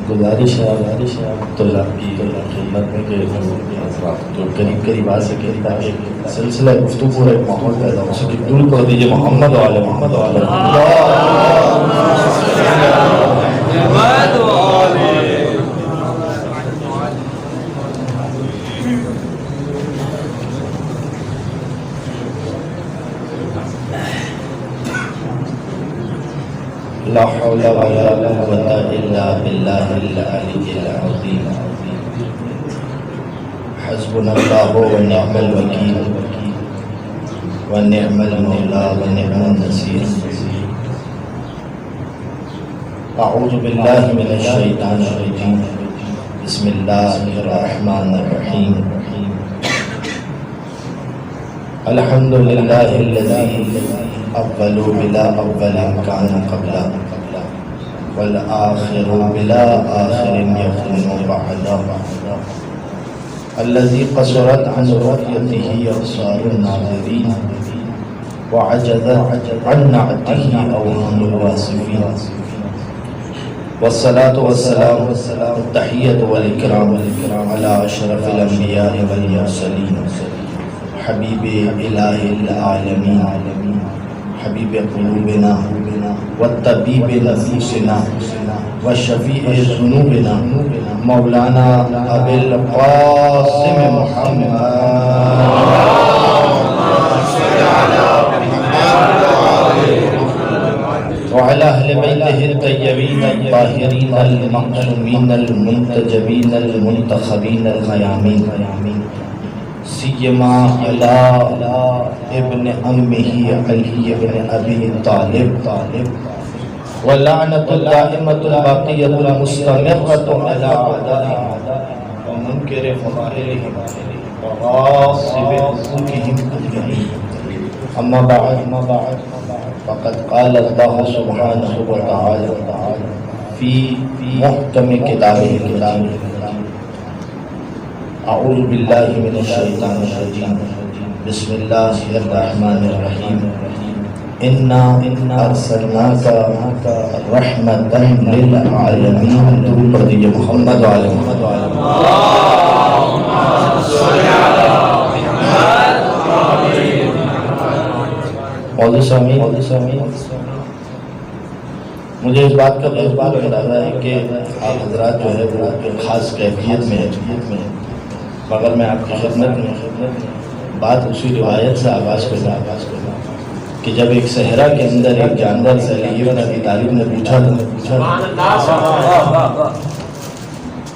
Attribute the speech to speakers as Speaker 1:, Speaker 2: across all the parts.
Speaker 1: گزارش ہے طلاب کی خدمت میں کہ جو قریب آ سکے تاکہ سلسلہ گفتگو اور ایک ماحول پیدا ہو سکے. دور کر دیجیے محمد والے محمد والے لا حول ولا قوة إلا بالله العلي العظيم. حسبنا الله ونعم الوكيل ونعم المولى ونعم النصير. أعوذ بالله من الشيطان الرجيم. بسم الله الرحمن الرحيم. الحمد لله الذي أول بلا أول كان قبلا والآخر بلا آخر يكون بعدا. الذي قصرت عن رؤيته أبصار الناظرين وعجزت عن نعته أوهام الواصفين. والصلاة والسلام التحية والإكرام على أشرف الأنبياء والمرسلين حبيب إله العالمين حبيب قلوبنا والطبيب نفوسنا والشفيع ذنوبنا مولانا أبي القاسم محمد وعلى أهل بيته الطيبين الطاهرين المعصومين المنتجبين المنتخبين الميامين سيما على ابن أمه علي بن أبي طالب واللعنة الدائمة الباقية المستمرة على أعدائهم ومنكر فضائلهم وغاصب حقوقهم أجمعين. أما بعد فقد قال الله سبحانه وتعالى في محكم كتابه الكريم. أعوذ بالله من الشيطان الرجيم. بسم الله الرحمن الرحيم. إنا أرسلناك رحمة للعالمين. دور پر دیجئے محمد وعلى محمد وعلى محمد. سامعین مجھے اس بات کا اندازہ ہے کہ آپ حضرات جو ہے وہ خاص کیفیت میں ہے، مگر میں آپ کی خدمت میں بات اسی روایت سے آغاز کرنا کہ جب ایک صحرا کے اندر ایک جانور سے علی بن ابی طالب نے پوچھا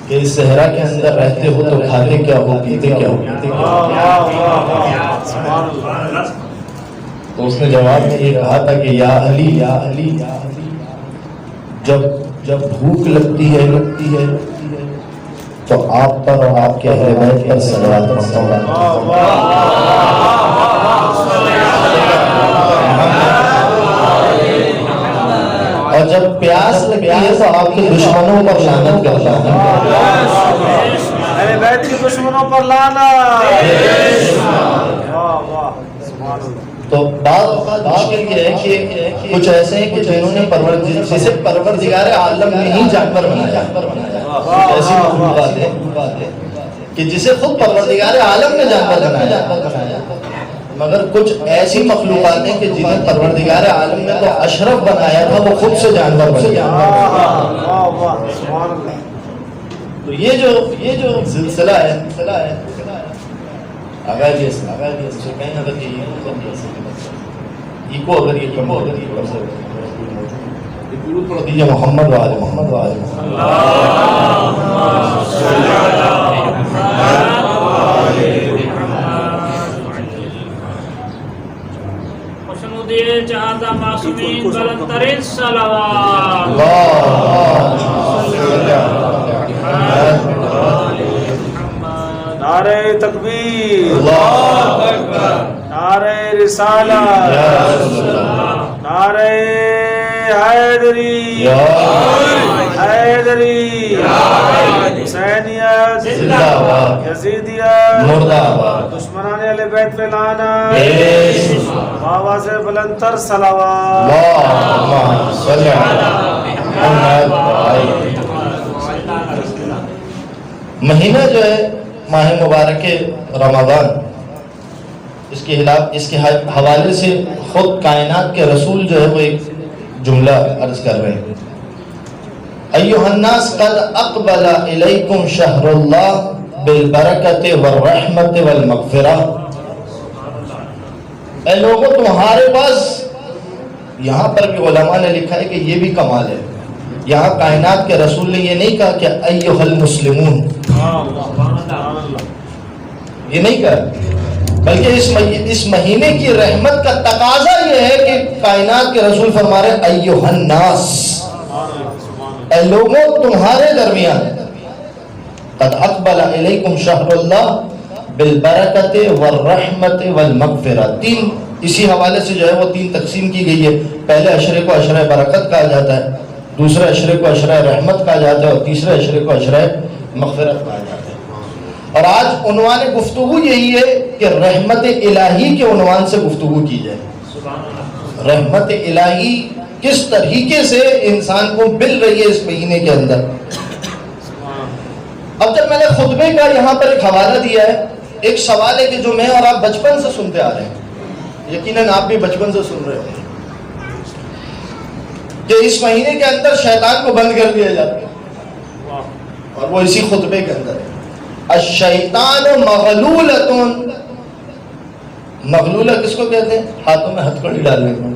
Speaker 1: کہ اس صحرا کے اندر رہتے ہو تو کھاتے کیا ہو پیتے کیا ہو، تو اس نے جواب میں یہ کہا تھا کہ یا علی جب بھوک لگتی ہے تو آپ پر اور آپ کے اہل بیت پر صلوات پڑھتا ہوں، اور جب پیاس لگتی ہے تو آپ کے دشمنوں پر لعنت کرتا ہوں. اہل بیت کے دشمنوں پر لعنت. تو بعض اوقات مشکل یہ ہے کہ کچھ ایسے ہیں کہ جنہوں نے جسے پروردگار عالم نے ہی جانور بنایا. ایسی مخلوقات ہے کہ جسے خود پروردگار عالم نے جانور بنایا، مگر کچھ ایسی مخلوقات ہیں کہ جنہیں پروردگار عالم نے تو اشرف بنایا تھا، وہ خود سے جانور بن گیا. تو یہ جو سلسلہ ہے اگر یہ کہیں اگر یہ کو اگر یہ کم اگر یہ درود پڑھ دیجیے محمد وعلى محمد وعلى
Speaker 2: خوشنودی چاہتا معصومین بلند ترین صلوات.
Speaker 3: نعرہ تکبیر، نعرہ رسالت، نعرہ حیدری، حسینیت، یزیدیت، دشمنان اہل بیت پہ لعنت. آواز بلند تر صلوات.
Speaker 1: مہینہ جو ہے ماہ مبارک رمضان، اس کے حوالے سے خود کائنات کے رسول جو ہے وہ ایک جملہ عرض کر رہے ہیں، ایھا الناس قد اقبل الیکم شہر اللہ بالبرکۃ والرحمۃ والمغفرہ، اے لوگوں تمہارے پاس، یہاں پر بھی علماء نے لکھا ہے کہ یہ بھی کمال ہے، یہاں کائنات کے رسول نے یہ نہیں کہا کہ ایھا المسلمون، یہ نہیں کہا، بلکہ اس مہینے کی رحمت کا تقاضا یہ ہے کہ کائنات کے رسول فرما رہے ہیں ایھا الناس، اے لوگوں تمہارے درمیان، قد اقبل الیکم شہر اللہ بالبرکۃ والرحمۃ والمغفرہ، تین اسی حوالے سے جو ہے وہ تین تقسیم کی گئی ہے، پہلے عشرے کو عشرہ برکت کہا جاتا ہے، دوسرے عشرے کو عشرہ رحمت کہا جاتا ہے، اور تیسرے عشرے کو عشرہ مغفرت کہا جاتا ہے۔ اور آج عنوان گفتگو یہی ہے کہ رحمت الہی کے عنوان سے گفتگو کی جائے، رحمت الہی کس طریقے سے انسان کو مل رہی ہے اس مہینے کے اندر۔ اب جب میں نے خطبے کا یہاں پر ایک حوالہ دیا ہے، ایک سوال ہے کہ جو میں اور آپ بچپن سے سنتے آ رہے ہیں، یقیناً آپ بھی بچپن سے سن رہے ہوں کہ اس مہینے کے اندر شیطان کو بند کر دیا جاتا ہے، اور وہ اسی خطبے کے اندر ہے، الشیطان مغلولۃ، مغلولہ کس کو کہتے ہیں؟ ہاتھوں میں ہتھکڑی ڈالنے کو۔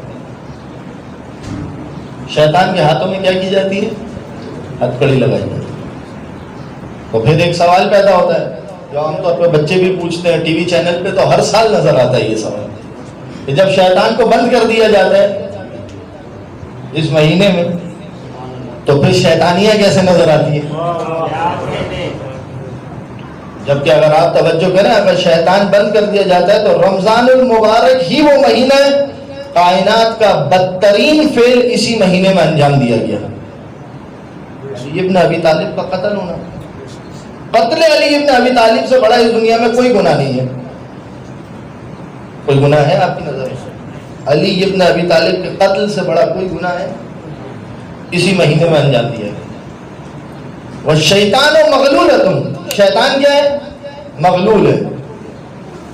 Speaker 1: شیطان کے ہاتھوں میں کیا کی جاتی ہے؟ ہتھکڑی لگائی جاتی ہے۔ تو پھر ایک سوال پیدا ہوتا ہے جو عام طور پہ بچے بھی پوچھتے ہیں، ٹی وی چینل پہ تو ہر سال نظر آتا ہے یہ سوال کہ جب شیطان کو بند کر دیا جاتا ہے اس مہینے میں تو پھر شیطانیاں کیسے نظر آتی ہے؟ جبکہ اگر آپ توجہ کریں، اگر شیطان بند کر دیا جاتا ہے تو رمضان المبارک ہی وہ مہینہ ہے، کائنات کا بدترین فعل اسی مہینے میں انجام دیا گیا، علی ابن ابی طالب کا قتل ہونا۔ قتل علی ابن ابی طالب سے بڑا اس دنیا میں کوئی گناہ نہیں ہے۔ کوئی گناہ ہے آپ کی نظر میں؟ علی ابن ابی طالب کے قتل سے بڑا کوئی گناہ ہے؟ اسی مہینے میں انجام دیا گیا۔ والشیطان مغلولۃ، شیطان کیا ہے؟ مغلول ہے۔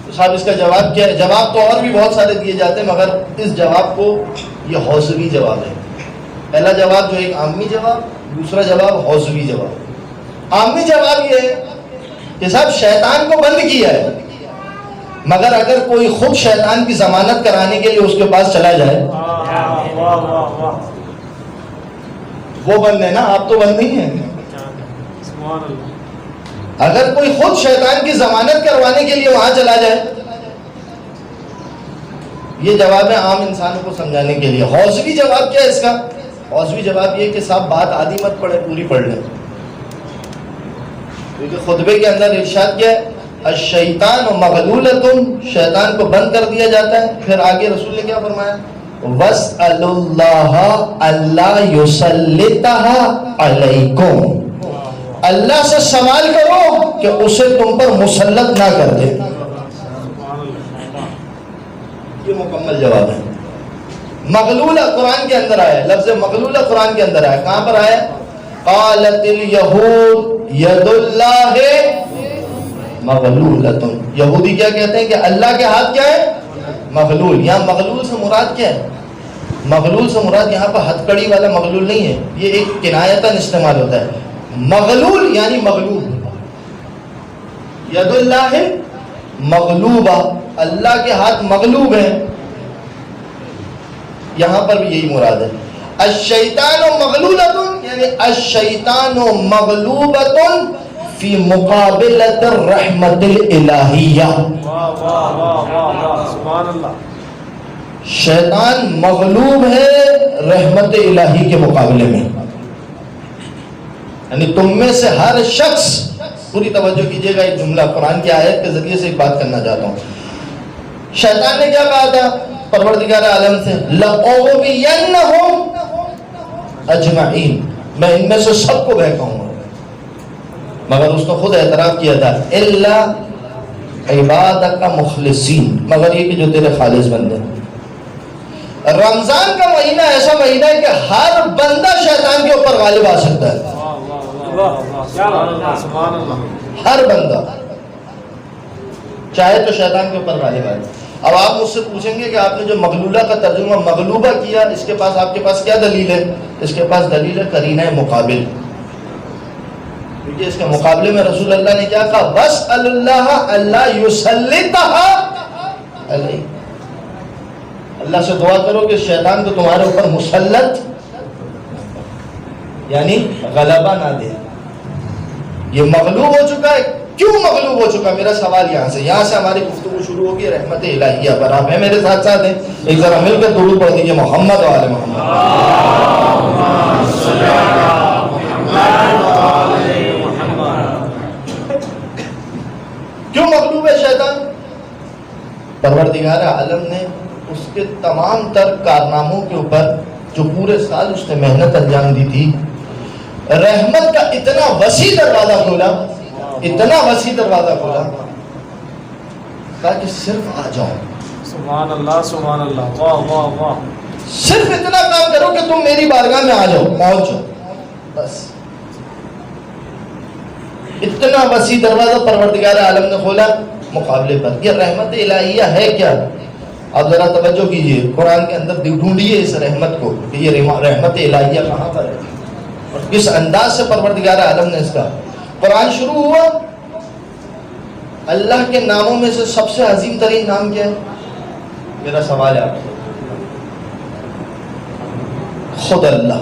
Speaker 1: تو صاحب اس کا جواب کیا ہے؟ جواب تو اور بھی بہت سارے دیے جاتے ہیں، مگر اس جواب کو یہ حوصوی جواب ہے۔ پہلا جواب جو ایک عامی جواب، دوسرا جواب حوصوی جواب۔ عامی جواب یہ ہے کہ صاحب شیطان کو بند کیا ہے، مگر اگر کوئی خود شیطان کی ضمانت کرانے کے لیے اس کے پاس چلا جائے، وہ بند ہے نا، آپ تو بند نہیں ہیں۔ اگر کوئی خود شیطان کی ضمانت کروانے کے لیے وہاں چلا جائے، یہ جواب ہے عام انسانوں کو سمجھانے کے لیے۔ حوصوی جواب کیا ہے اس کا؟ حوصوی جواب یہ کہ صاحب بات آدھی مت پڑھے، پوری پڑھ لیں، کیونکہ خطبے کے اندر ارشاد کیا ہے؟ الشیطان مغلولۃ، شیطان کو بند کر دیا جاتا ہے۔ پھر آگے رسول نے کیا فرمایا؟ وَاسْأَلُوا اللَّهَ أَلَّا يُسَلِّطَهَا عَلَيْكُمْ، اللہ سے سوال کرو کہ اسے تم پر مسلط نہ کر دے۔ یہ مکمل جواب ہے۔ مغلولہ قرآن کے اندر آیا، لفظ مغلولہ قرآن کے اندر آیا، کہاں پر آیا؟ قالت اليہود ید اللہ مغلولۃ، یہودی کیا کہتے ہیں کہ اللہ کے ہاتھ کیا ہے؟ مغلول۔ یہاں مغلول سے مراد کیا ہے؟ مغلول سے مراد یہاں پر ہتھ کڑی والا مغلول نہیں ہے، یہ ایک کنایتاً استعمال ہوتا ہے۔ مغلول یعنی مغلوب، ید اللہ مغلوبہ، اللہ کے ہاتھ مغلوب ہیں، یہاں پر بھی یہی مراد ہے۔ الشیطان مغلولۃ یعنی الشیطان مغلوبۃ فی مقابلۃ الرحمت الالہیہ، شیطان مغلوب ہے رحمت الہی کے مقابلے میں۔ یعنی تم میں سے ہر شخص، پوری توجہ کیجئے گا، ایک جملہ قرآن کی آیت کے ذریعے سے ایک بات کرنا چاہتا ہوں۔ شیطان نے کیا کہا تھا پروردگار عالم سے؟ لَأُغْوِيَنَّهُمْ اجمعین، میں ان میں سے سب کو بہکاؤں گا، مگر اس نے خود اعتراف کیا تھا الا عبادک مخلصین، مگر یہ کہ جو تیرے خالص بندے۔ رمضان کا مہینہ ایسا مہینہ ہے کہ ہر بندہ شیطان کے اوپر غالب آ سکتا ہے،
Speaker 3: سبحان اللہ.
Speaker 1: ہر بندہ چاہے تو شیطان کے اوپر غالب آئے. اب آپ مجھ سے پوچھیں گے کہ آپ نے جو مغلولہ کا ترجمہ مغلوبہ کیا، اس کے پاس آپ کے پاس کیا دلیل ہے؟ اس کے پاس دلیل ہے قرینہ مقابل. کیونکہ اس کے مقابلے میں رسول اللہ نے کیا کہا؟ وَاسْأَلُ اللَّهَ أَلَّا يُسَلِّطَهَا عَلَيْهِ. اللہ سے دعا کرو کہ شیطان کو تمہارے اوپر مسلط یعنی غلبہ نہ دے. یہ مغلوب ہو چکا ہے. کیوں مغلوب ہو چکا؟ میرا سوال یہاں سے ہماری گفتگو شروع ہوگی رحمت الہیہ پر. آپ ہیں میرے ساتھ ساتھ ہیں؟ ایک ذرا مل کر درود پڑھ دیجیے محمد و آل محمد. کیوں مغلوب ہے شیطان؟ پروردگار عالم نے اس کے تمام تر کارناموں کے اوپر جو پورے سال اس نے محنت انجام دی تھی، رحمت کا اتنا وسیع دروازہ کھولا، اتنا وسیع دروازہ کھولا تاکہ صرف آ جاؤ.
Speaker 3: سبحان اللہ سبحان اللہ. واہ واہ واہ.
Speaker 1: صرف اتنا کام کرو کہ تم میری بارگاہ میں آ جاؤ، پہنچ جاؤ، بس. اتنا وسیع دروازہ پروردگار عالم نے کھولا مقابلے پر. یہ رحمت الہیہ ہے کیا؟ آپ ذرا توجہ کیجئے، قرآن کے اندر ڈھونڈیے اس رحمت کو کہ یہ رحمت الہیہ کہاں پر ہے اور کس انداز سے پروردگار عالم نے اس کا. قرآن شروع ہوا، اللہ کے ناموں میں سے سب سے عظیم ترین نام کیا ہے؟ میرا سوال ہے آپ سے. خود اللہ.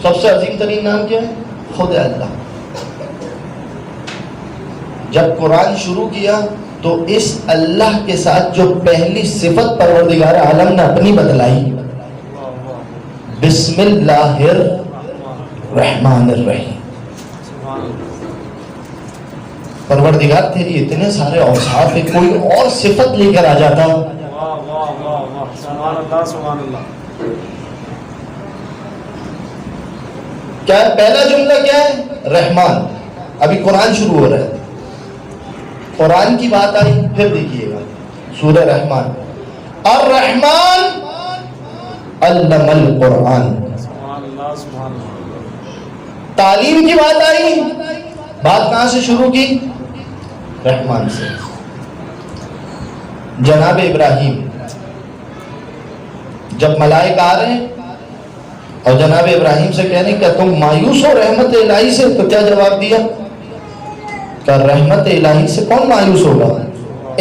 Speaker 1: سب سے عظیم ترین نام کیا ہے؟ خود اللہ. جب قرآن شروع کیا تو اس اللہ کے ساتھ جو پہلی صفت پروردگار عالم نے اپنی بتلائی، بسم اللہ الرحمن الرحیم. پروردگار تیری اتنے سارے اوصاف ہے، کوئی اور صفت لے کر آ جاتا.
Speaker 3: سبحان اللہ سبحان اللہ.
Speaker 1: کیا پہلا جملہ کیا ہے؟ رحمان. ابھی قرآن شروع ہو رہا ہے، قرآن کی بات آئی. پھر دیکھیے گا سورہ رحمان. الرحمن علم القرآن.
Speaker 3: سبحان اللہ سبحان اللہ.
Speaker 1: تعلیم کی بات آئی. بات کہاں سے شروع کی؟ رحمان سے. جناب ابراہیم جب ملائکہ آ رہے ہیں اور جناب ابراہیم سے کہہ رہے ہیں کہ تم مایوس ہو رحمت الہی سے، تو کیا جواب دیا؟ کہ رحمت الہی سے کون مایوس ہوگا؟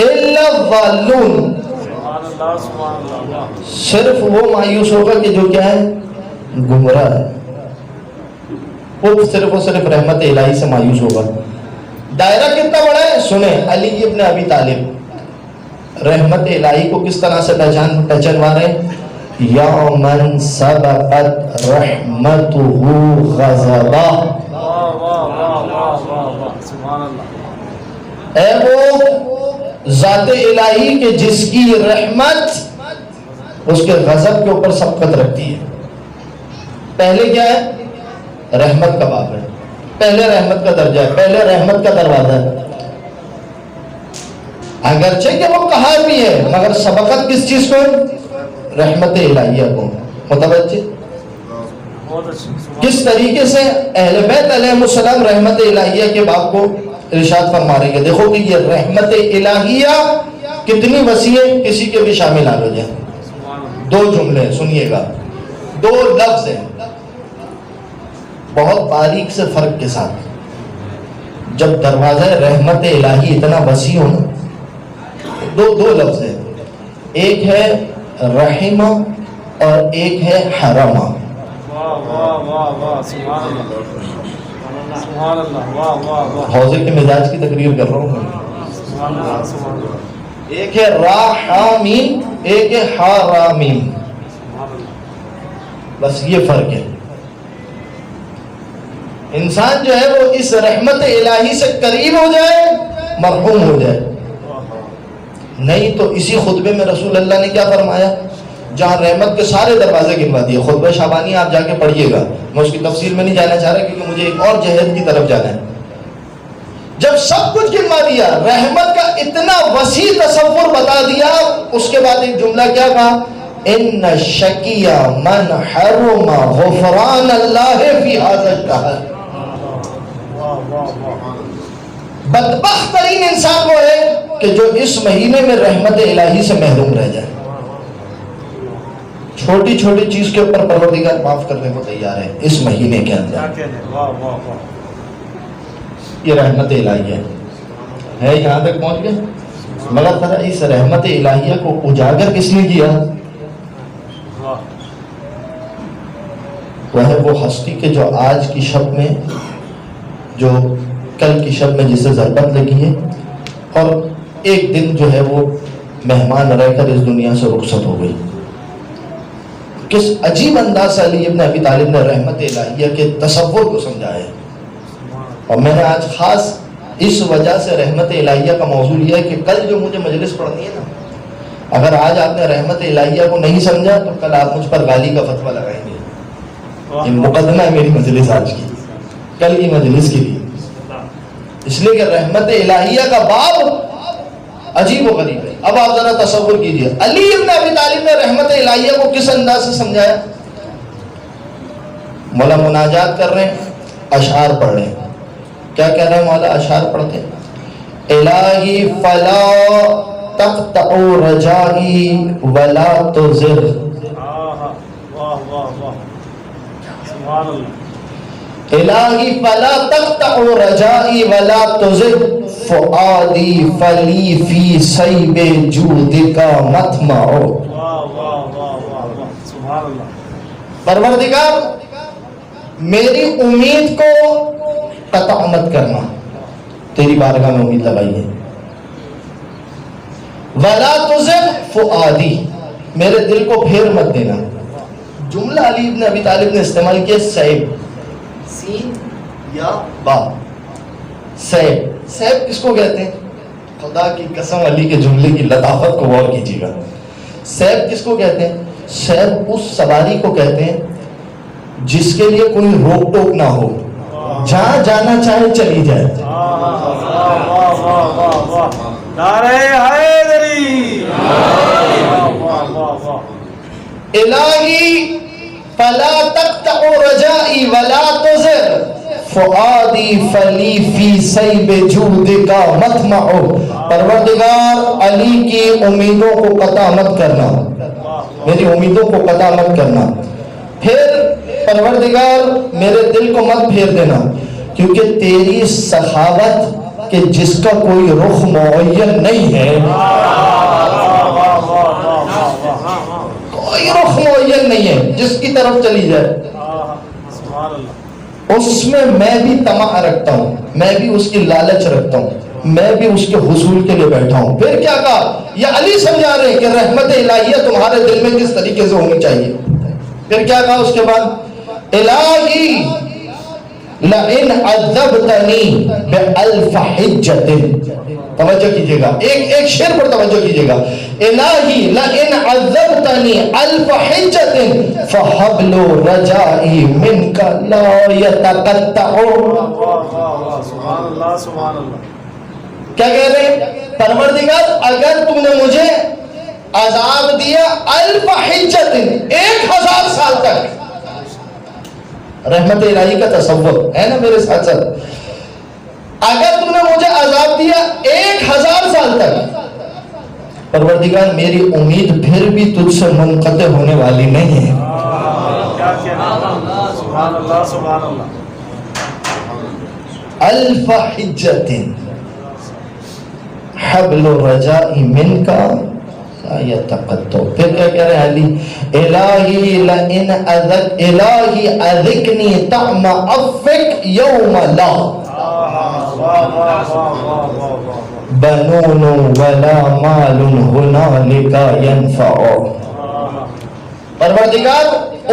Speaker 1: الا الضالون.
Speaker 3: سبحان اللہ سبحان اللہ.
Speaker 1: صرف وہ مایوس ہوگا کہ جو کیا ہے؟ گمراہ ہے. وہ صرف رحمت الہی سے مایوس ہوگا. دائرہ کتنا بڑا ہے سنیں. علی ابن ابی طالب رحمت الہی کو کس طرح سے پہچانوا رہے ہیں؟ یومن سبقت رحمتہ غضبہ. اے وہ ذات الہی کے جس کی رحمت اس کے غضب کے اوپر سبقت رکھتی ہے. پہلے کیا ہے؟ رحمت کا باب ہے، پہلے رحمت کا درجہ ہے، پہلے رحمت کا دروازہ ہے. اگرچہ کہ وہ قہار بھی ہے مگر سبقت کس چیز کو؟ رحمت الہیہ کو. متوجہ کس طریقے سے اہل بیت علیہ السلام رحمت الہیہ کے باب کو ارشاد فرما رہے ہیں. دیکھو کہ یہ رحمت الہیہ کتنی وسیع ہے، کسی کے بھی شامل آ جائے. دو جملے سنیے گا، دو لفظ ہیں بہت باریک سے فرق کے ساتھ. جب دروازہ رحمت الہی اتنا وسیع ہو نا، دو لفظ ہیں. ایک ہے رحمہ اور ایک ہے حرمہ. حوضے کے مزاج کی تقریر کر رہا ہوں. ایک ہے راحمین، ایک ہے حرامین. بس یہ فرق ہے. انسان جو ہے وہ اس رحمت الہی سے قریب ہو جائے، مرحوم ہو جائے. نہیں تو اسی خطبے میں رسول اللہ نے کیا فرمایا؟ جہاں رحمت کے سارے دروازے گنوا دیے. خطبہ شعبانی آپ جا کے پڑھیے گا، میں اس کی تفصیل میں نہیں جانا چاہ رہا کیونکہ مجھے ایک اور جہد کی طرف جانا ہے. جب سب کچھ گنوا دیا، رحمت کا اتنا وسیع تصور بتا دیا، اس کے بعد ایک جملہ کیا کہا؟ ان الشقی من حرم غفران اللہ فی هذا الشہر. بدبخت ترین انسان وہ ہے کہ جو اس مہینے میں رحمت الہی سے محروم رہ جائے. چھوٹی چھوٹی چیز کے اوپر پروردگار معاف کرنے کو تیار ہے اس مہینے کے اندر. یہ رحمت الہیہ ہے. یہاں تک پہنچ گئے. مگر ذرا اس رحمت الہیہ کو اجاگر کس نے کیا؟ وہ ہے وہ ہستی کہ جو آج کی شب میں، جو کل کی شب میں جسے ضربت لگی ہے اور ایک دن جو ہے وہ مہمان رہ کر اس دنیا سے رخصت ہو گئی. کس عجیب انداز سے علی ابن ابی طالب نے رحمت الہیہ کے تصور کو سمجھا ہے. اور میں نے آج خاص اس وجہ سے رحمت الہیہ کا موضوع یہ ہے کہ کل جو مجھے مجلس پڑھنی ہے نا، اگر آج آپ نے رحمت الہیہ کو نہیں سمجھا تو کل آپ مجھ پر گالی کا فتویٰ لگائیں گے. یہ مقدمہ ہے میری مجلس آج کی، کل کی مجلس کے لیے. اس لیے کہ رحمت الہیہ کا باب عجیب و غریب ہے. اب آپ ذرا تصور کیجئے علی ابن ابی طالب نے رحمت الہیہ کو کس انداز سے سمجھایا. مولا مناجات کر رہے ہیں، اشعار پڑھ رہے ہیں. کیا کہہ رہے ہیں مولا اشعار پڑھتے ہیں؟ الہی فلا تقطع رجائی ولا تزغ. الہی فلا تقطع رجائی ولا تزغ فؤادی فلی فی سیب جودک مطمع. پروردگار میری امید کو قطع مت کرنا، تیری بارگاہ میں امید لگائی ہے. ولا تزغ فؤادی، میرے دل کو پھیر مت دینا. جملہ علی ابن ابی طالب نے استعمال کیا سیب، سین یا با. سیب، سیب کس کو کہتے ہیں؟ خدا کی قسم علی کے جملے کی لطافت کو غور کیجیے گا. سیب کس کو کہتے ہیں؟ سیب اس سواری کو کہتے ہیں جس کے لیے کوئی روک ٹوک نہ ہو، جہاں جانا چاہے چلی جائے.
Speaker 3: نعرہ حیدری.
Speaker 1: الہی فلا تقطع رجائی ولا تزغ فؤادی فلی فی سیب جودک مطمع. پروردگار علی کی امیدوں کو قطع مت کرنا، میری امیدوں کو قطع مت کرنا. پھر پروردگار میرے دل کو مت پھیر دینا، کیونکہ تیری سخاوت کہ جس کا کوئی رخ معین نہیں ہے، کوئی رخ معین نہیں ہے جس کی طرف چلی جائے، اس میں بھی طمع رکھتا ہوں، میں بھی اس کی لالچ رکھتا ہوں، میں بھی اس کے حصول کے لیے بیٹھا ہوں. پھر کیا کہا؟ یہ علی سمجھا رہے ہیں کہ رحمت الہیہ تمہارے دل میں کس طریقے سے ہونی چاہیے. پھر کیا کہا اس کے بعد؟ الہی لئن عذبتنی بألف حجت. توجہ کیجئے گا، ایک شعر پر توجہ کیجئے گا. الہی لئن عذبتنی الف حجت فحبل رجائی منک لا یتقطع.
Speaker 3: سبحان اللہ سبحان اللہ.
Speaker 1: کیا کہہ رہے ہیں؟ پروردگار اگر تم نے مجھے عذاب دیا الف حجت، 1000 سال تک، رحمت الہی کا تصور ہے نا میرے ساتھ ساتھ. اگر تم نے مجھے عذاب دیا 1000 سال تک، پروردگار میری امید پھر بھی تجھ سے منقطع ہونے والی نہیں ہے.
Speaker 3: سبحان اللہ سبحان اللہ.
Speaker 1: الف حجت حبل رجائی منک یتقطع. پھر کیا کہہ رہے ہیں علی؟ الہی لئن الہی اذقنی طعم عفوک یوم لا بنون ولا مال ہنالک ینفع. پروردگار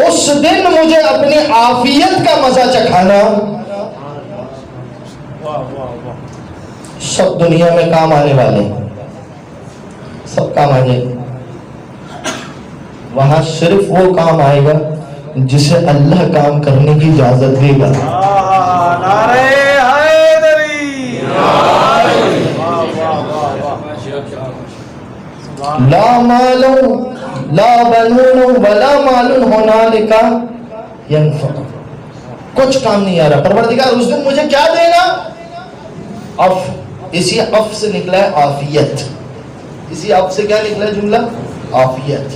Speaker 1: اس دن مجھے اپنی عافیت کا مزہ چکھانا. سب دنیا میں کام آنے والے، سب کام آ جائے، وہاں صرف وہ کام آئے گا جسے اللہ کام کرنے کی اجازت دے گا.
Speaker 3: نعرہ حیدری.
Speaker 1: لا مال لا بنون ولا مال هنالك ينفع. کچھ کام نہیں آ رہا. پروردگار اس دن مجھے کیا دینا؟ عف. اسی عف سے نکلا ہے عافیت. اسی عف سے کیا نکلا ہے جملہ؟ عافیت.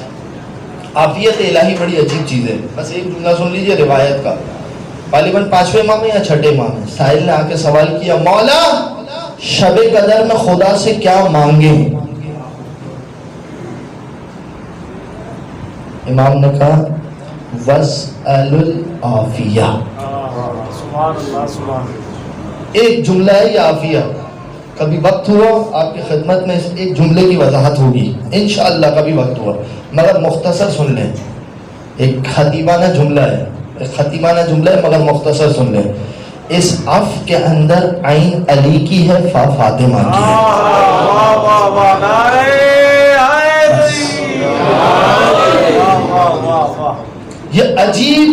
Speaker 1: عافیت الہی بڑی عجیب چیز ہے. بس ایک جملہ سن لیجئے روایت کا. غالباً 5ویں امام یا 6ٹھے امام ہے. سائل نے آ کے سوال کیا مولا شب قدر میں خدا سے کیا مانگیں؟ امام نے کہا وَاسْأَلُ الْعَافِيَةَ.
Speaker 3: سبحان اللہ سبحان اللہ.
Speaker 1: ایک جملہ ہے یہ عافیہ. کبھی وقت ہوا آپ کی خدمت میں ایک جملے کی وضاحت ہوگی انشاءاللہ. کبھی وقت ہوا مگر مختصر سن لیں. ایک خطیبانہ جملہ ہے, ایک خطیبانہ جملہ ہے مگر مختصر سن لیں. اس عف کے اندر عین علی کی ہے, فا فاطمہ کی ہے.
Speaker 3: واہ واہ واہ نعرہ حیدری. واہ واہ واہ.
Speaker 1: یہ عجیب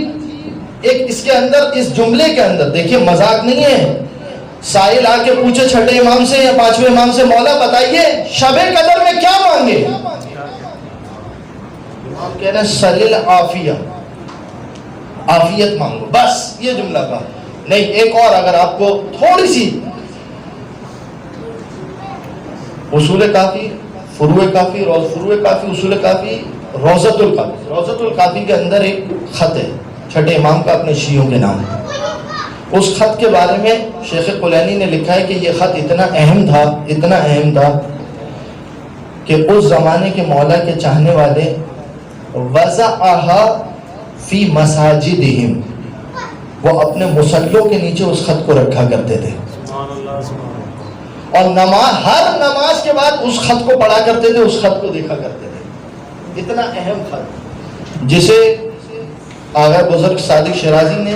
Speaker 1: ایک اس کے اندر, اس جملے کے اندر دیکھیے مذاق نہیں ہے. سائل آ کے پوچھے 6ٹھے امام سے یا 5ویں امام سے مولا بتائیے شب قدر میں کیا مانگے؟ امام کہہ رہے ہیں سل العافیہ, عافیت مانگو. بس یہ جملہ کا نہیں. ایک اور اگر آپ کو تھوڑی سی اصول کافی, فروع کافی, فروع کافی, اصول کافی, روضۃ الکافی. روضۃ الکافی کے اندر ایک خط ہے 6ٹھے امام کا اپنے شیعوں کے نام. اس خط کے بارے میں شیخ کلینی نے لکھا ہے کہ یہ خط اتنا اہم تھا, اتنا اہم تھا کہ اس زمانے کے مولا کے چاہنے والے وضعہا فی مساجدہم, وہ اپنے مصلوں کے نیچے اس خط کو رکھا کرتے تھے.
Speaker 3: سبحان اللہ سبحان اللہ.
Speaker 1: اور نماز, ہر نماز کے بعد اس خط کو پڑھا کرتے تھے, اس خط کو دیکھا کرتے تھے. اتنا اہم خط جسے آغا بزرگ صادق شیرازی نے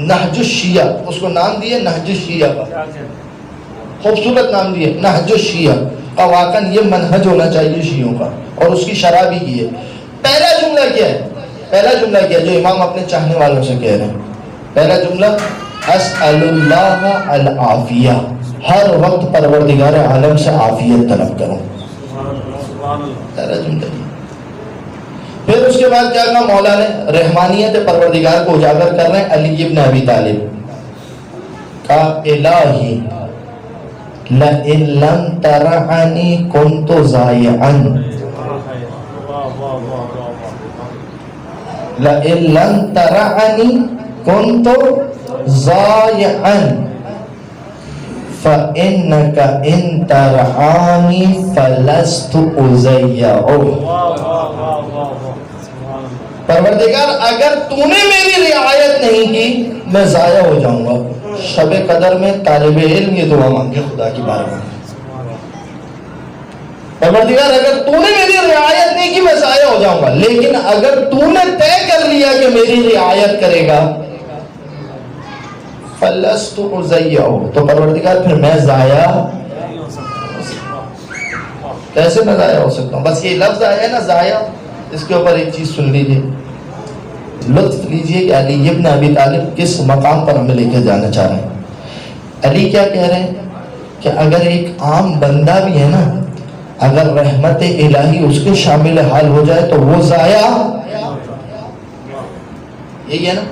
Speaker 1: نہج الشیعہ, اس کو نام دیے نہج الشیعہ کا, خوبصورت نام دیے نہج الشیعہ کا. واقعاً یہ منہج ہونا چاہیے شیعوں کا, اور اس کی شرح بھی کی ہے. پہلا جملہ کیا ہے؟ پہلا جملہ کیا ہے جو امام اپنے چاہنے والوں سے کہہ رہے ہیں؟ پہلا جملہ اسأل اللہ العافیہ, ہر وقت پروردگار عالم سے عافیت طلب کروں. پہلا جملہ. پھر اس کے بعد کیا کہا مولا نے؟ رحمانیت پروردگار کو اجاگر کر رہے ہیں. علی ابن ابی طالب کا الہی لئن لم ترعنی کنت ضائعا, لئن لم ترعنی کنت ضائعا فإنك إن ترعانی فلست أضيع. پروردگار اگر تو نے میری رعایت نہیں کی میں ضائع ہو جاؤں گا. شب قدر میں طالب علم یہ دعا مانگے خدا کی بارگاہ میں, پروردگار اگر تو نے میری رعایت نہیں کی میں ضائع ہو جاؤں گا, لیکن اگر تو نے طے کر لیا کہ میری رعایت کرے گا فلست أضيع, تو پروردگار پھر میں ضائع کیسے میں ضائع ہو سکتا ہوں؟ بس یہ لفظ آیا ہے نا ضائع, اس کے اوپر ایک چیز سن لیجئے, لطف لیجئے کہ علی ابن ابی طالب کس مقام پر ہمیں لے کے جانا چاہ رہے ہیں. علی کیا کہہ رہے ہیں کہ اگر ایک عام بندہ بھی ہے نا, اگر رحمت الہی اس کے شامل حال ہو جائے تو وہ ضائع, یہی ہے نا.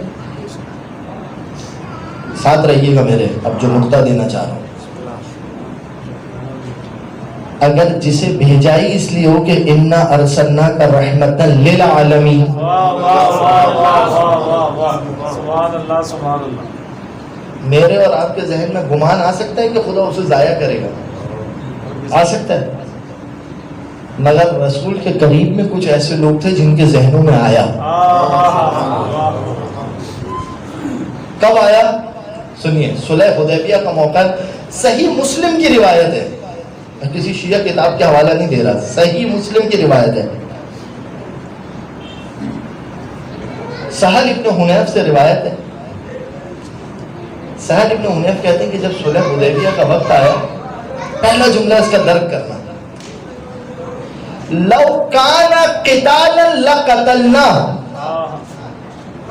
Speaker 1: ساتھ رہیے گا میرے, اب جو نقطہ دینا چاہ رہا ہوں. اگر جسے بھیجا ہی اس لیے ہو کہ انا ارسلناک رحمتا للعالمین, میرے اور آپ کے ذہن میں گمان آ سکتا ہے کہ خدا اسے ضائع کرے گا؟ آ سکتا ہے. مگر رسول کے قریب میں کچھ ایسے لوگ تھے جن کے ذہنوں میں آیا. کب آیا؟ سنیے, صلح حدیبیہ کا موقع, صحیح مسلم کی روایت ہے, میں کسی شیعہ کتاب کے حوالہ نہیں دے رہا, صحیح مسلم کی روایت ہے. سہل ابن حنیف سے روایت ہے. سہل ابن حنیف کہتے ہیں کہ جب صلح حدیبیہ کا وقت آیا, پہلا جملہ اس کا درک کرنا, لو کان قتالا لقتلنا,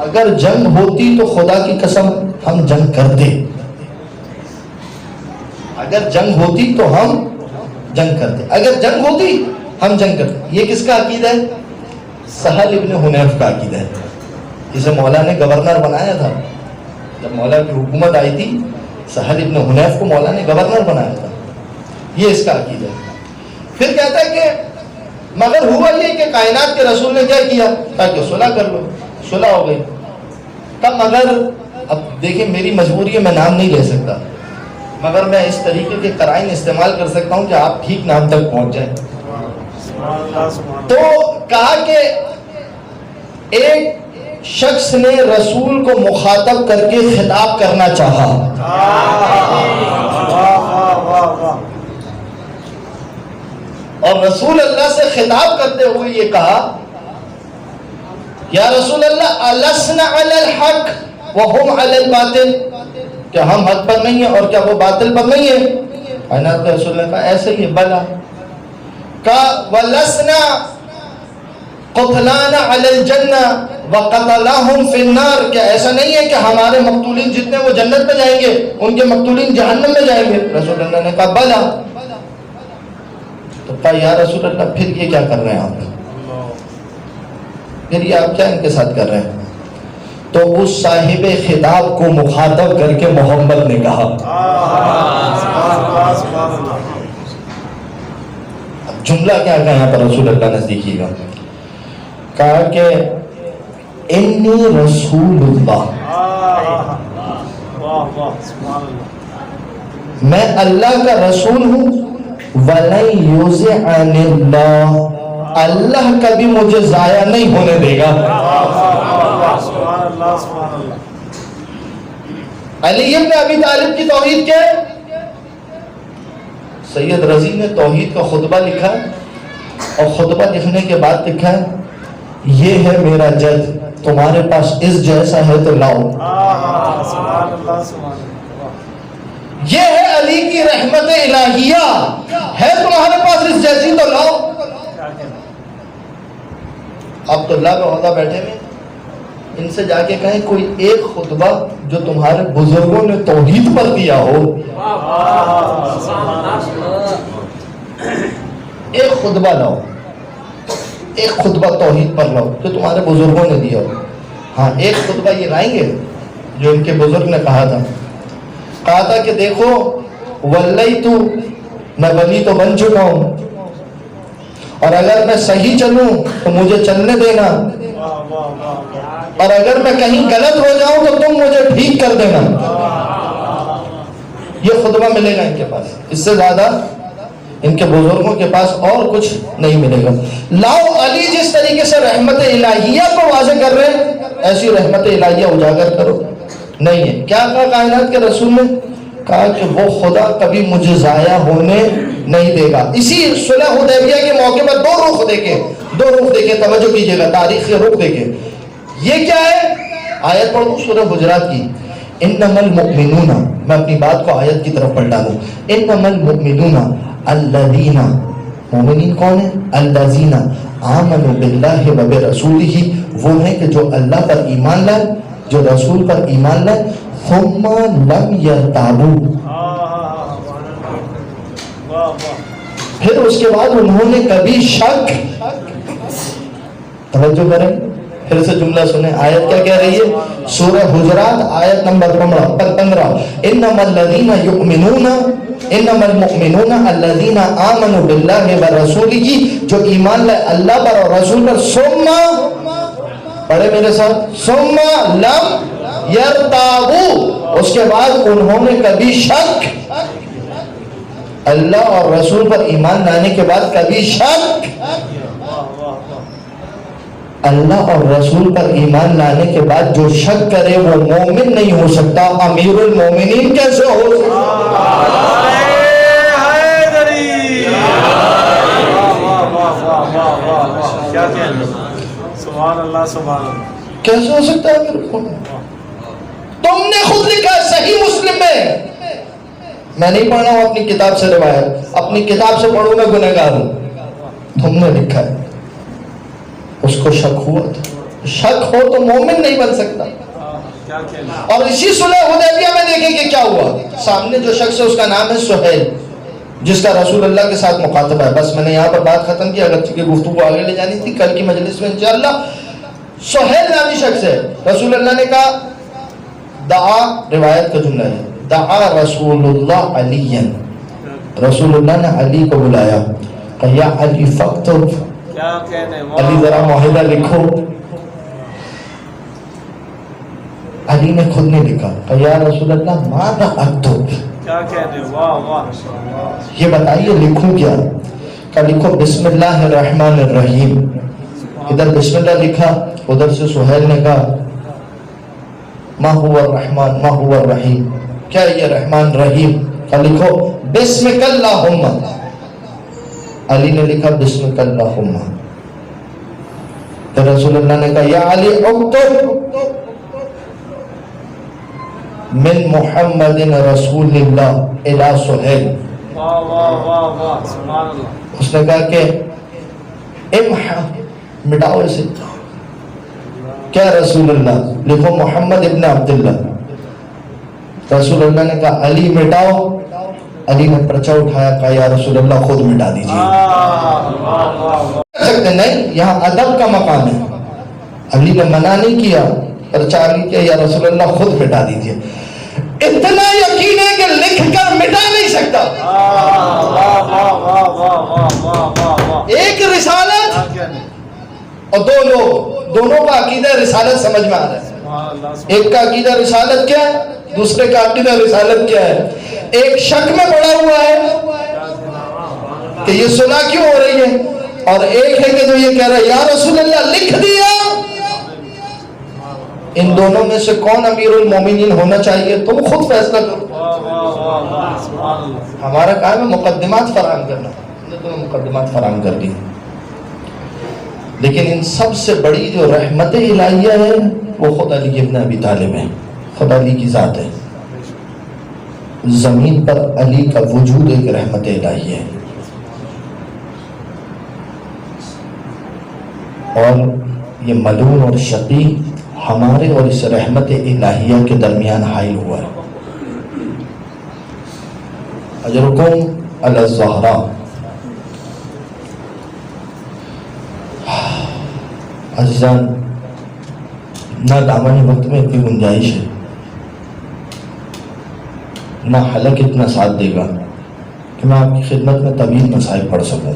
Speaker 1: اگر جنگ ہوتی تو خدا کی قسم ہم جنگ کرتے, اگر جنگ ہوتی تو ہم جنگ کرتے, اگر جنگ ہوتی ہم جنگ کرتے. یہ کس کا عقیدہ ہے؟ سہل ابن حنیف کا عقیدہ ہے. اسے مولا نے گورنر بنایا تھا. جب مولا کی حکومت آئی تھی سہل ابن حنیف کو مولا نے گورنر بنایا تھا. یہ اس کا عقیدہ ہے. پھر کہتا ہے کہ مگر ہوا یہ کہ کائنات کے رسول نے کیا کیا تاکہ صلح کر لو. صلح ہو گئی. تب مگر اب دیکھیں میری مجبوری ہے میں نام نہیں لے سکتا مگر میں اس طریقے کے قرائن استعمال کر سکتا ہوں کہ آپ ٹھیک نام تک پہنچ جائیں. تو کہا کہ ایک شخص نے رسول کو مخاطب کر کے خطاب کرنا چاہا. اور رسول اللہ سے خطاب کرتے ہوئے یہ کہا یا رسول اللہ السنا علی الحق وہم علی الباطل, کیا ہم حق پر نہیں ہیں اور کیا وہ باطل پر نہیں ہیں؟ کائنات کے رسول نے کہا ایسے ہی بلا. کہا وَلَسْنَا قُتْلَانَ عَلَى الْجَنَّةِ وَقَتَلَاهُمْ فِي النَّارِ, کیا ایسا نہیں ہے کہ ہمارے مقتولین جتنے وہ جنت میں جائیں گے ان کے مقتولین جہنم میں جائیں گے؟ رسول اللہ نے کہا بلا. تو کہا یا رسول اللہ پھر یہ کیا کر رہے ہیں آپ, پھر یہ آپ کیا ان کے ساتھ کر رہے ہیں؟ تو اس صاحب خطاب کو مخاطب کر کے محمد نے کہا, جملہ کیا کہا یہاں پر رسول اللہ نے دیکھیے گا, کہا کہ انی رسول اللہ, میں اللہ کا رسول ہوں, وَلَن يُزِعَنِ اللَّهُ, اللہ کبھی مجھے ضائع نہیں ہونے دے گا. علی ابن ابی طالب کی توحید کیا ہے؟ سید رضی نے توحید کا خطبہ لکھا اور خطبہ لکھنے کے بعد لکھا ہے یہ ہے میرا جد, تمہارے پاس اس جیسا ہے تو لاؤ. یہ ہے علی کی رحمت الہیہ, ہے تمہارے پاس اس جیسی تو لاؤ. اب تو اللہ کا عہدہ بیٹھے میں ان سے جا کے کہیں کوئی ایک خطبہ جو تمہارے بزرگوں نے توحید پر دیا ہو, ایک خطبہ لاؤ, ایک خطبہ توحید پر لاؤ جو تمہارے بزرگوں نے دیا ہو. ہاں ایک خطبہ یہ لائیں گے جو ان کے بزرگ نے کہا تھا کہ دیکھو ولیتو, میں ولی تو بن چکا ہوں اور اگر میں صحیح چلوں تو مجھے چلنے دینا, اور اگر میں کہیں غلط ہو جاؤں تو تم مجھے ٹھیک کر دینا. یہ خطبہ ملے گا ان کے پاس, اس سے زیادہ ان کے بزرگوں کے پاس اور کچھ نہیں ملے گا. لاؤ علی جس طریقے سے رحمت الہیہ کو واضح کر رہے ہیں ایسی رحمت الہیہ اجاگر کرو. نہیں ہے. کیا کہا کائنات کے رسول نے؟ کہا کہ وہ خدا کبھی مجھے ضائع ہونے نہیں دے گا. اسی صلح حدیبیہ کے موقع پر دو رخ دیکھیں, توجہ کیجئے گا, تاریخ کے رخ دیکھیں. یہ کیا ہے؟ آیت پڑھ دوں سورہ حجرات کی, انما المؤمنون, میں اپنی بات کو آیت کی طرف پلٹا دوں, انما المؤمنون الذین, مومنین کون ہیں؟ الذین آمنوا باللہ و برسولہ, وہ ہیں کہ جو اللہ پر ایمان لائے, جو رسول پر ایمان لائے, ثم لم یرتابوا, پھر اس کے بعد انہوں نے کبھی شک. توجہ کریں, پھر سے جملہ سنیں, آیت کیا کہہ رہی ہے؟ سورہ حجرات آیت نمبر 15, انما الذین یؤمنون, انما المؤمنون الذین آمنوا باللہ ورسولہ, جو ایمان لائے اللہ پر اور رسول پر, ثم, پڑھے میرے ساتھ, ثم لم یرتابوا, اس کے بعد انہوں نے کبھی شک, اللہ اور رسول پر ایمان لانے کے بعد کبھی شک, اللہ اور رسول پر ایمان لانے کے بعد جو شک کرے وہ مومن نہیں ہو سکتا. امیر المومنین کیسے ہو سکتا؟ کیسے ہو سکتا ہے امیر المومنین؟ تم نے خود لکھا ہے صحیح مسلم میں نہیں پڑھا ہوں اپنی کتاب سے روایت, اپنی کتاب سے پڑھوں میں گنہگار ہوں. تم نے لکھا ہے, اس کو شک ہوا تھا, شک ہو تو مومن نہیں بن سکتا. اور اسی صلح حدیبیہ میں دیکھیں کہ کیا ہوا. سامنے جو شخص ہے اس کا نام ہے سہیل, جس کا رسول اللہ کے ساتھ مخاطبہ ہے. بس میں نے یہاں پر بات ختم کی، اگرچہ کہ گفتگو آگے لے جانی تھی. کل کی مجلس میں انشاءاللہ سہیل نامی شخص ہے، رسول اللہ نے کہا دعا، روایت کا جملہ ہے، دعا رسول اللہ علی، رسول اللہ نے علی کو بلایا، کہ یا علی فاکتب،
Speaker 3: کیا کہنے،
Speaker 1: علی ذرا معاہدہ لکھو. علی نے خود نے لکھا کہ یا رسول اللہ ماذا اکتب،
Speaker 3: کیا کہنے، واہ واہ،
Speaker 1: یہ بتائیے لکھوں کیا؟ کہ لکھو بسم اللہ الرحمن الرحیم. ادھر بسم اللہ لکھا، ادھر سے سہیل نے کہا ما هو الرحمن ما هو الرحیم، کیا یہ رحمان رحیم؟ کہ لکھو بسمک اللہم. علی نے لکھا بسمک اللہم. تو رسول اللہ نے کہا یا علی اکتب من محمد رسول اللہ الی سہیل.
Speaker 3: واہ واہ واہ واہ، سبحان اللہ.
Speaker 1: اس نے کہا کہ امحا، مٹاؤ اسے. کیا رسول اللہ؟ لکھو محمد ابن عبداللہ. رسول اللہ نے کہا علی مٹاؤ. علی نے پرچہ اٹھایا، کہا یا رسول اللہ خود مٹا دیجیے. نہیں، یہاں ادب کا مقام ہے. علی نے منع نہیں کیا، پرچہ علی کیا یا رسول اللہ خود مٹا دیجیے. اتنا یقین ہے کہ لکھ کر مٹا نہیں سکتا. ایک رسالت اور دو لوگ، دونوں کا عقیدہ رسالت سمجھ میں آ رہا ہے. ایک کا عقیدہ رسالت کیا ہے، دوسرے کا عقیدہ رسالت کیا ہے. ایک شک میں پڑا ہوا ہے کہ یہ صلح کیوں ہو رہی ہے، اور ایک ہے کہ جو یہ کہہ رہا ہے یا رسول اللہ لکھ دیا. ان دونوں میں سے کون امیر المومنین ہونا چاہیے تم خود فیصلہ کرو. ہمارا کام ہے مقدمات فراہم کرنا، ہم نے تمہیں مقدمات فراہم کر دی. لیکن ان سب سے بڑی جو رحمت الہیہ ہے وہ خود علی ابن ابی طالب ہے. خدا علی کی ذات ہے. زمین پر علی کا وجود ایک رحمت الہیہ ہے. اور یہ ملعون اور شقی ہمارے اور اس رحمت الہیہ کے درمیان حائل ہوا ہے. اجرکم علی الزہراء. عزیزان، نہ دامن وقت میں اتنی گنجائش ہے، نہ حلق اتنا ساتھ دے گا کہ میں آپ کی خدمت میں طویل مسائل پڑھ سکوں.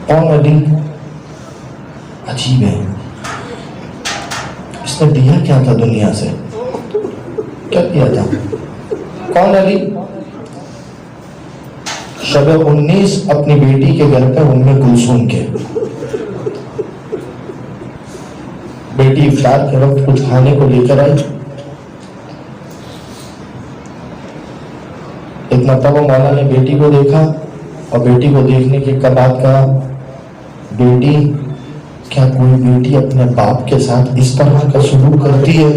Speaker 1: کون علی؟ عجیب ہے. اس نے دیا کیا تھا دنیا سے؟ کیا کیا تھا؟ کون علی؟ شب 19 اپنی بیٹی کے گھر پہ ام کلثوم کے، بیٹی افطار کے وقت کچھ کھانے کو لے کر آئی. ایک مرتبہ مولا نے بیٹی کو دیکھا اور بیٹی کو دیکھنے کے بعد کہا بیٹی کیا کوئی بیٹی اپنے باپ کے ساتھ اس طرح کا سلوک کرتی ہے؟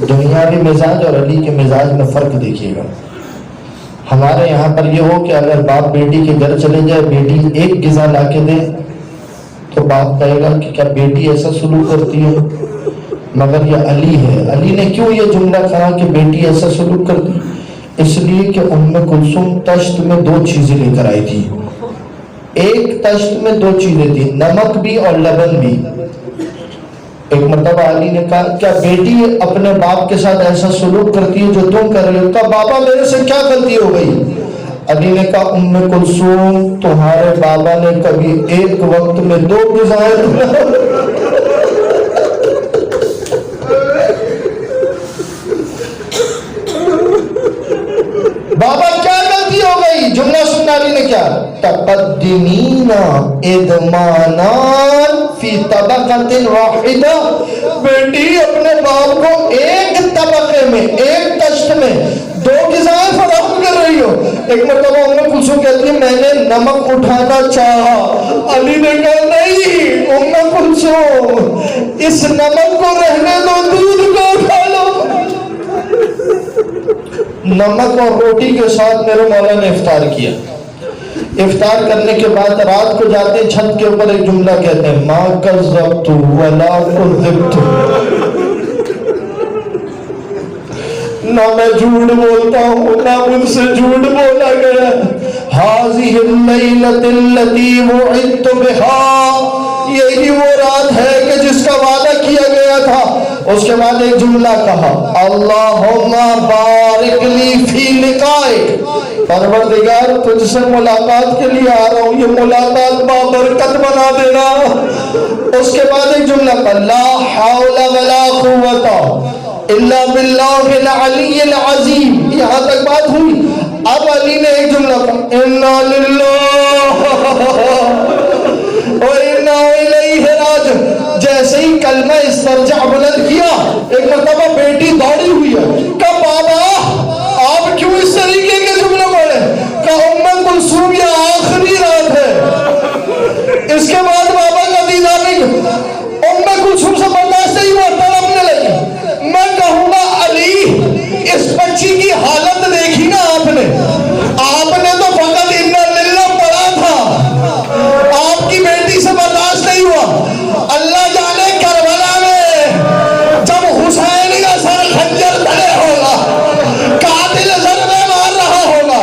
Speaker 1: دنیاوی مزاج اور علی کے مزاج میں فرق دیکھیے گا. ہمارے یہاں پر یہ ہو کہ اگر باپ بیٹی کے گھر چلے جائے، بیٹی ایک غذا لا کے دے تو باپ کہے گا کہ کیا بیٹی ایسا سلوک کرتی ہے؟ مگر یہ علی ہے. علی نے کیوں یہ جملہ کہا کہ بیٹی ایسا سلوک کرتی؟ اس لیے کہ ام کلثوم تشت میں 2 چیزیں لے کر آئی تھی. ایک تشت میں 2 چیزیں تھی، نمک بھی اور لبن بھی. ایک مرتبہ علی نے کہا کیا بیٹی اپنے باپ کے ساتھ ایسا سلوک کرتی ہے جو تم کر رہے ہو؟ کہا بابا میرے سے کیا غلطی ہو گئی؟ علی نے کہا ام کلثوم تمہارے بابا نے کبھی ایک وقت میں 2 غذائیں بابا کیا غلطی ہو گئی؟ جملہ سننا علی نے کیا؟ تقدمین ادمانان فی طبقۃ واحدہ. بیٹی اپنے باپ کو ایک طبقے میں، ایک تشت میں 2 غذائیں فراہم کر رہی ہو. ایک مرتبہ ام کلثوم کہتی ہے میں نے نمک اٹھانا چاہا. علی نے کہا نہیں ام کلثوم اس نمک کو رہنے دو، دودھ کو اٹھا لو. نمک اور روٹی کے ساتھ میرے مولا نے افطار کیا. افطار کرنے کے بعد رات کو جاتے چھت کے اوپر ایک جملہ کہتے ہیں ما کذبت ولا کذبت. نہ میں جھوٹ بولتا ہوں نہ مجھ سے جھوٹ بولا گیا. هذه الليلة التي وعدت بها، یہی وہ رات ہے کہ جس کا وعدہ کیا گیا تھا. اس کے بعد ایک جملہ کہا اللہم بارک لی فی لقائک، پروردگار تجھ سے ملاقات کے لیے آ رہا ہوں، یہ ملاقات بابرکت بنا دینا. اس کے بعد ایک جملہ کہا لا حول ولا قوت الا باللہ العلی العظیم. یہاں تک بات ہوئی. اب علی نے ایک جملہ کہا انا للہ و انا الیہ راجعون. جیسے ہی کلمہ استرجع بلند کیا ایک مرتبہ بیٹی دوڑی ہوئی ہے. کہا بابا آپ کیوں اس طریقے کے جملے بولے؟ کہا ام کلثوم یہ آخری رات ہے. اس کے بعد بابا کا دیدار نہیں. ام کلثوم سے برداشت نہیں ہوا، تڑپنے لگی. میں کہوں گا علی اس بچی کی حالت دیکھی نا آپ نے تو فقط انا للہ پڑھا تھا، آپ کی بیٹی سے برداشت نہیں ہوا. اللہ جانے کربلا میں جب حسین کا سر خنجر تلے ہوگا، قاتل ضربے مار رہا ہوگا،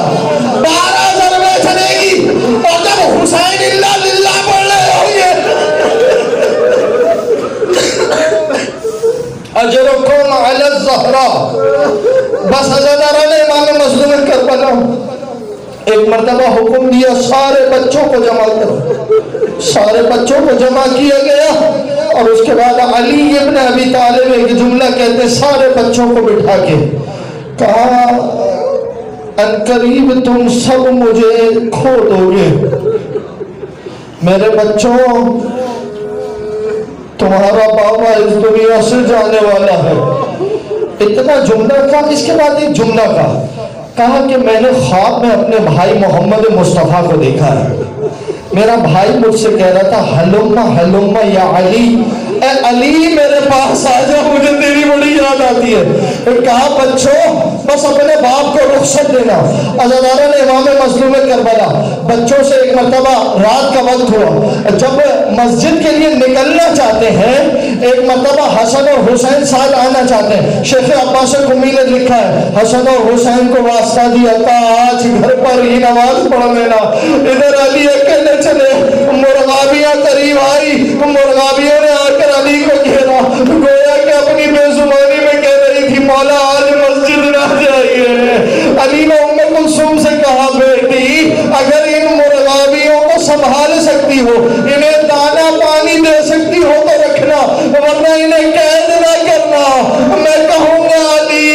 Speaker 1: 12 ضربے چلے گی، اور جب حسین انا للہ پڑھ رہے ہوں گے اجرکم علی الزہراء. بس عزاداران امام مظلوم کربلا ایک مرتبہ حکم دیا سارے بچوں کو جمع کرو. سارے بچوں کو جمع کیا گیا اور اس کے بعد علی ابن ابی طالب ایک جملہ کہتے سارے بچوں کو بٹھا کے کہا عنقریب تم سب مجھے کھو دو گے. میرے بچوں تمہارا بابا اس دنیا سے جانے والا ہے. اتنا جملہ کہا. اس کے بعد ایک جملہ کہا کہ میں نے خواب میں اپنے بھائی محمد مصطفیٰ کو دیکھا ہے. میرا بھائی مجھ سے کہہ رہا تھا ہلما ہلما یا علی، اے علی میرے پاس آ جا، مجھے تیری بڑی یاد آتی ہے. کہا بچوں بس اپنے باپ کو رخصت دینا. عزاداران امام مظلوم کربلا بچوں سے ایک مرتبہ رات کا وقت ہوا، جب مسجد کے لیے نکلنا چاہتے ہیں ایک مرتبہ حسن اور حسین ساتھ آنا چاہتے ہیں. شیخ عباس قمی نے لکھا ہے حسن اور حسین کو واسطہ دیا تھا آج گھر پر ہی نماز پڑھ لینا. ادھر علی اکیلے چلے. مرغابیاں قریب آئی، مرغابیوں نے آ کر علی کو گھیرا، گویا کہ اپنی بے زبانی میں کہہ رہی تھی مولا آج مسجد نہ جائیے. علی نے ام کلثوم سے کہا بیٹی اگر ان مرغابیوں کو سنبھال سکتی ہو، انہیں دانا پانی دے سکتی ہو تو رکھنا، ورنہ انہیں قید نہ کرنا. میں کہوں گا علی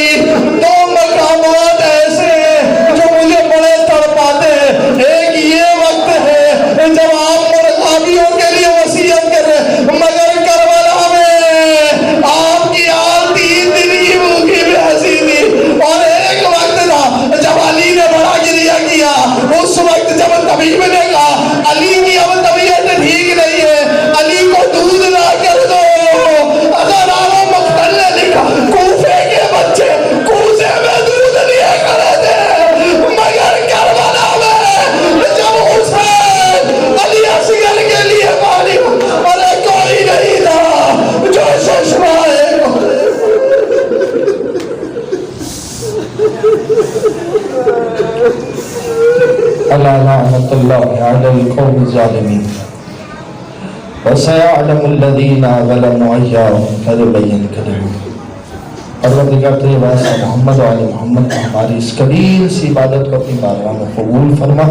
Speaker 1: 2 مقامات ایسے ہیں جو مجھے بڑے تڑپاتے ہیں. ایک یہ وقت ہے جب آپ مرغابیوں کے لیے وصیت کر رہے ہیں، مگر کربلا میں آپ کی آل 3 دن کی بھوکی بھی ہنسی تھی. اور ایک وقت تھا جب علی نے بڑا گریہ کیا، اس وقت جب طبیب نے کہا علی کی اب طبیعت ٹھیک نہیں ہے، علی کو دودھ لا کر دو. اگر آرام مقتل نے لکھا کوفے کے بچے کوزے میں دودھ لیے کرے تھے، مگر کربلا میں جب حسین علی اصغر کے لیے پانی ارے کوئی نہیں تھا جو ششمائے اللہ لعنت اللہ علی القوم الظالمین وسيعلم الذين ظلموا أي منقلب ينقلبون. پروردگار تیرے واسطے محمد و آل محمد کا ہماری اس قلیل سی عبادت کو اپنی بارگاہ میں قبول فرما.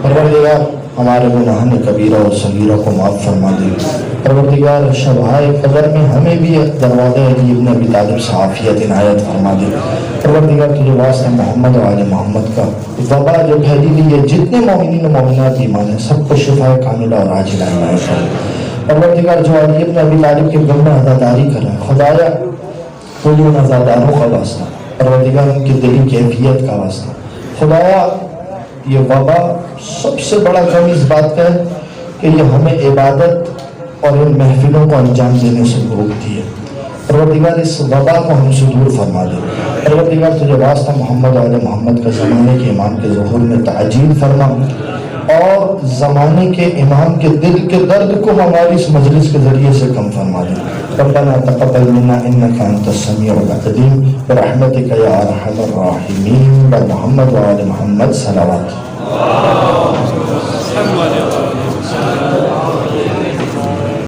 Speaker 1: پروردگار ہمارے گناہان کبیرہ اور صغیرہ کو معاف فرما دے. پروردگار شبہائے قدر میں ہمیں بھی دروازہ علی ابن ابی طالب سے عافیت عنایت فرما دے. پروردگار تجھے واسطہ محمد و آل محمد کا وبا جو پھیلی ہوئی ہے جتنے مومنین و مومنات ایمان ہیں سب کو شفا کاملہ اور عاجلہ عنایت فرما. پروردگار جو علی ابن ابی طالب کے غم میں عزاداری کر رہا ہے خدایا وہ ان عزاداروں کا واسطہ، پروردگار ان کی دلی کیفیت کا واسطہ خدایا یہ وبا سب سے بڑا غم اس بات کا ہے کہ یہ ہمیں عبادت اور ان محفلوں کو انجام دینے سے روکتی ہے. پروردگار اس وبا کو ہم سے دور فرما دے. پروردگار تجھے واسطہ محمد و آل محمد کا زمانے کے ایمان کے ظہور میں تعجیل فرما. اور زمانے کے امام کے دل کے درد کو ہماری اس مجلس کے ذریعے سے کم فرما دے. ربنا تقبل منا انك انت السميع العليم برحمتك يا ارحم الراحمين. محمد وآل محمد صلوات.